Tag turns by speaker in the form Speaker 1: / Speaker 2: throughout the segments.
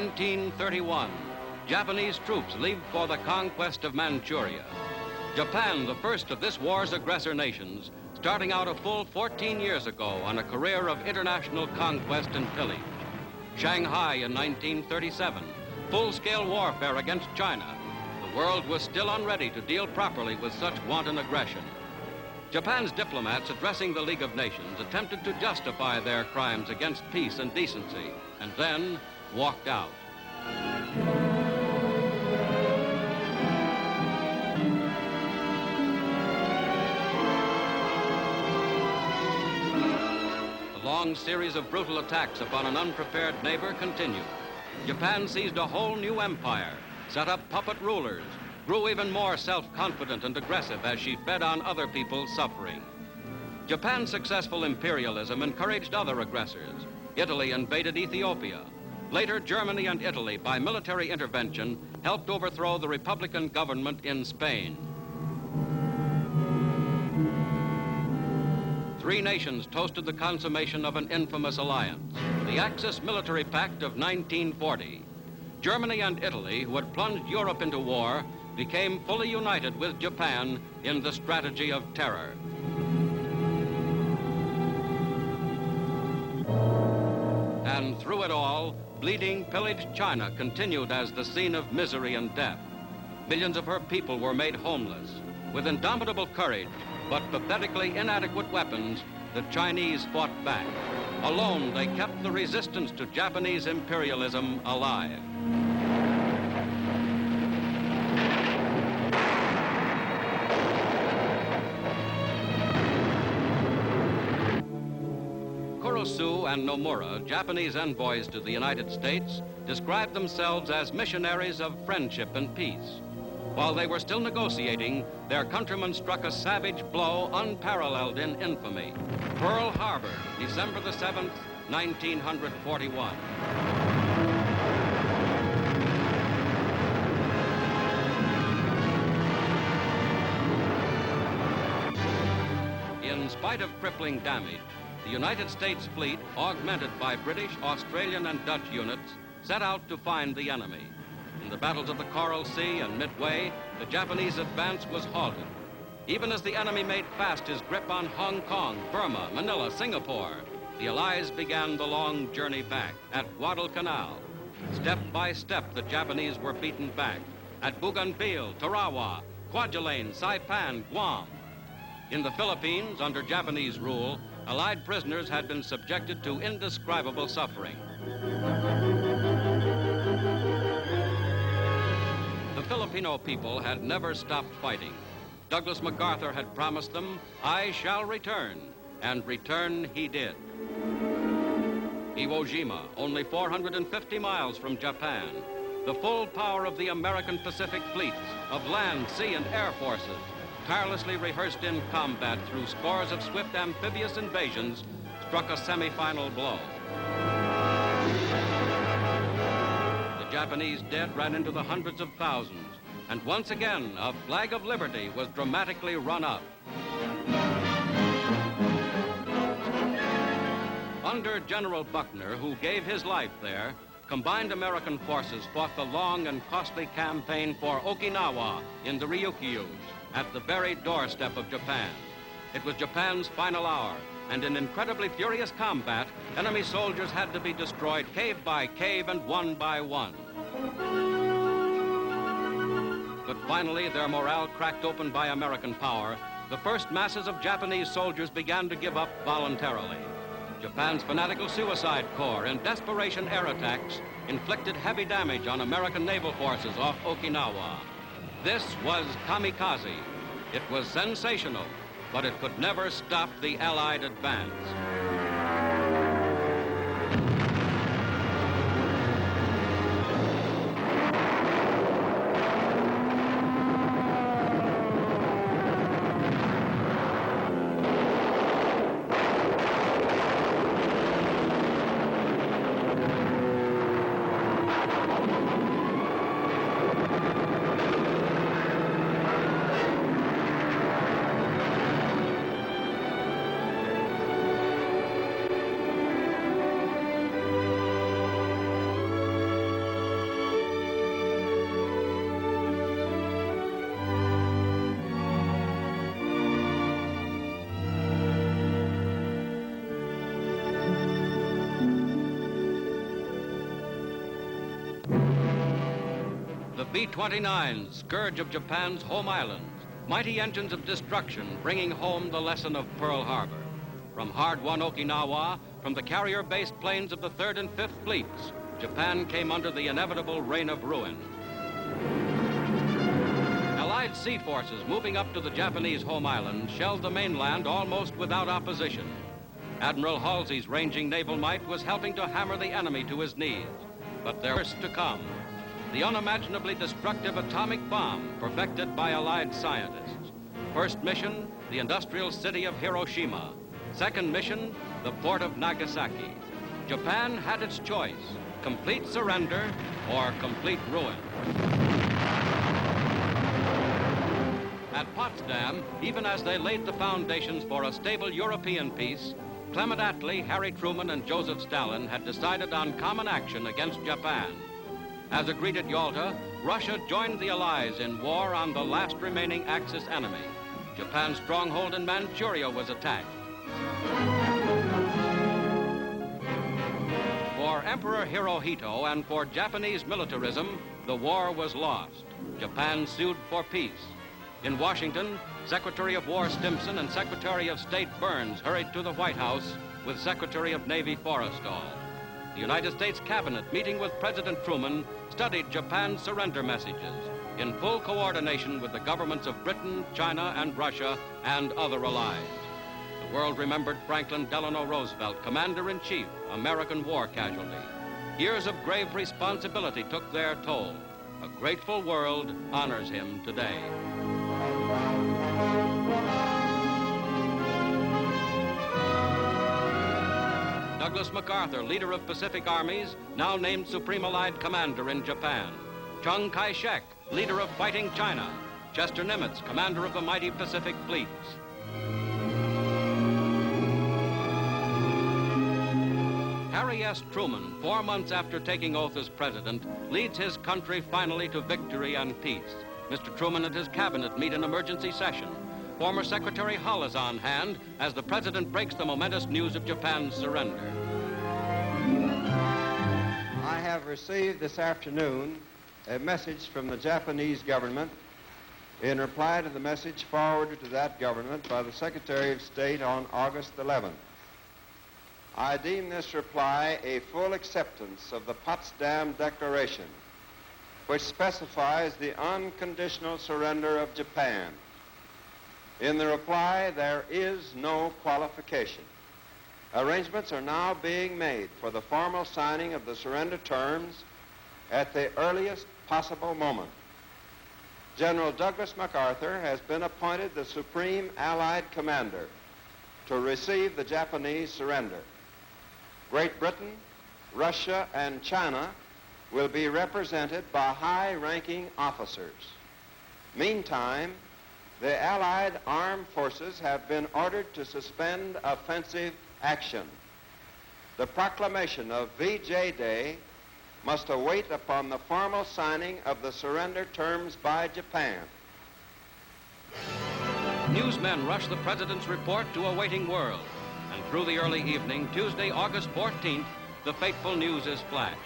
Speaker 1: 1931, Japanese troops leave for the conquest of Manchuria. Japan, the first of this war's aggressor nations, starting out a full 14 years ago on a career of international conquest and pillage. Shanghai in 1937, full-scale warfare against China. The world was still unready to deal properly with such wanton aggression. Japan's diplomats addressing the League of Nations attempted to justify their crimes against peace and decency, and then walked out. The long series of brutal attacks upon an unprepared neighbor continued. Japan seized a whole new empire, set up puppet rulers, grew even more self-confident and aggressive as she fed on other people's suffering. Japan's successful imperialism encouraged other aggressors. Italy invaded Ethiopia. Later, Germany and Italy, by military intervention, helped overthrow the Republican government in Spain. Three nations toasted the consummation of an infamous alliance, the Axis military pact of 1940. Germany and Italy, who had plunged Europe into war, became fully united with Japan in the strategy of terror. And through it all, bleeding, pillaged China continued as the scene of misery and death. Millions of her people were made homeless. With indomitable courage, but pathetically inadequate weapons, the Chinese fought back. Alone, they kept the resistance to Japanese imperialism alive. Kurosu and Nomura, Japanese envoys to the United States, described themselves as missionaries of friendship and peace. While they were still negotiating, their countrymen struck a savage blow unparalleled in infamy. Pearl Harbor, December the 7th, 1941. In spite of crippling damage, the United States fleet, augmented by British, Australian, and Dutch units, set out to find the enemy. In the battles of the Coral Sea and Midway, the Japanese advance was halted. Even as the enemy made fast his grip on Hong Kong, Burma, Manila, Singapore, the Allies began the long journey back at Guadalcanal. Step by step, the Japanese were beaten back at Bougainville, Tarawa, Kwajalein, Saipan, Guam. In the Philippines, under Japanese rule, Allied prisoners had been subjected to indescribable suffering. The Filipino people had never stopped fighting. Douglas MacArthur had promised them, "I shall return," and return he did. Iwo Jima, only 450 miles from Japan. The full power of the American Pacific fleets, of land, sea, and air forces, tirelessly rehearsed in combat through scores of swift amphibious invasions, struck a semi-final blow. The Japanese dead ran into the hundreds of thousands, and once again, a flag of liberty was dramatically run up. Under General Buckner, who gave his life there, combined American forces fought the long and costly campaign for Okinawa in the Ryukyus, at the very doorstep of Japan. It was Japan's final hour, and in incredibly furious combat, enemy soldiers had to be destroyed cave by cave and one by one. But finally, their morale cracked open by American power, the first masses of Japanese soldiers began to give up voluntarily. Japan's fanatical suicide corps, in desperation air attacks, inflicted heavy damage on American naval forces off Okinawa. This was kamikaze. It was sensational, but it could never stop the Allied advance. The B-29s, scourge of Japan's home islands, mighty engines of destruction bringing home the lesson of Pearl Harbor. From hard-won Okinawa, from the carrier-based planes of the 3rd and 5th Fleets, Japan came under the inevitable reign of ruin. Allied sea forces moving up to the Japanese home island shelled the mainland almost without opposition. Admiral Halsey's ranging naval might was helping to hammer the enemy to his knees. But there was to come. The unimaginably destructive atomic bomb perfected by Allied scientists. First mission, the industrial city of Hiroshima. Second mission, the port of Nagasaki. Japan had its choice, complete surrender or complete ruin. At Potsdam, even as they laid the foundations for a stable European peace, Clement Attlee, Harry Truman, and Joseph Stalin had decided on common action against Japan. As agreed at Yalta, Russia joined the Allies in war on the last remaining Axis enemy. Japan's stronghold in Manchuria was attacked. For Emperor Hirohito and for Japanese militarism, the war was lost. Japan sued for peace. In Washington, Secretary of War Stimson and Secretary of State Byrnes hurried to the White House with Secretary of Navy Forrestal. The United States Cabinet, meeting with President Truman, studied Japan's surrender messages in full coordination with the governments of Britain, China, and Russia, and other allies. The world remembered Franklin Delano Roosevelt, Commander-in-Chief, American war casualty. Years of grave responsibility took their toll. A grateful world honors him today. Douglas MacArthur, leader of Pacific armies, now named Supreme Allied Commander in Japan. Chiang Kai-shek, leader of fighting China. Chester Nimitz, commander of the mighty Pacific fleets. Harry S. Truman, 4 months after taking oath as president, leads his country finally to victory and peace. Mr. Truman and his cabinet meet in emergency session. Former Secretary Hull is on hand as the president breaks the momentous news of Japan's surrender.
Speaker 2: I have received this afternoon a message from the Japanese government in reply to the message forwarded to that government by the Secretary of State on August 11th. I deem this reply a full acceptance of the Potsdam Declaration, which specifies the unconditional surrender of Japan. In the reply, there is no qualification. Arrangements are now being made for the formal signing of the surrender terms at the earliest possible moment. General Douglas MacArthur has been appointed the Supreme Allied Commander to receive the Japanese surrender. Great Britain, Russia, and China will be represented by high-ranking officers. Meantime, the Allied armed forces have been ordered to suspend offensive action. The proclamation of VJ Day must await upon the formal signing of the surrender terms by Japan.
Speaker 1: Newsmen rush the president's report to a waiting world. And through the early evening, Tuesday, August 14th, the fateful news is flashed.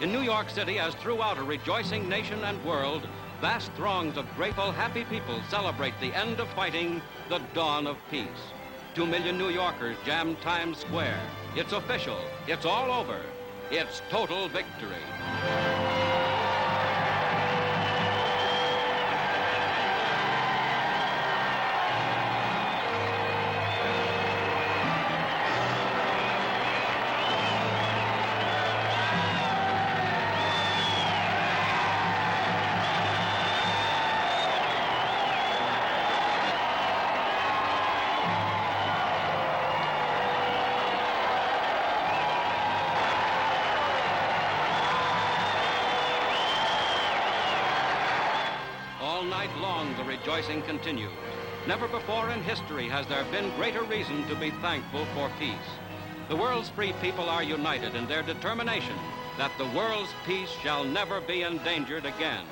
Speaker 1: In New York City, as throughout a rejoicing nation and world, vast throngs of grateful, happy people celebrate the end of fighting, the dawn of peace. 2 million New Yorkers jam Times Square. It's official. It's all over. It's total victory. Long the rejoicing continues. Never before in history has there been greater reason to be thankful for peace. The world's free people are united in their determination that the world's peace shall never be endangered again.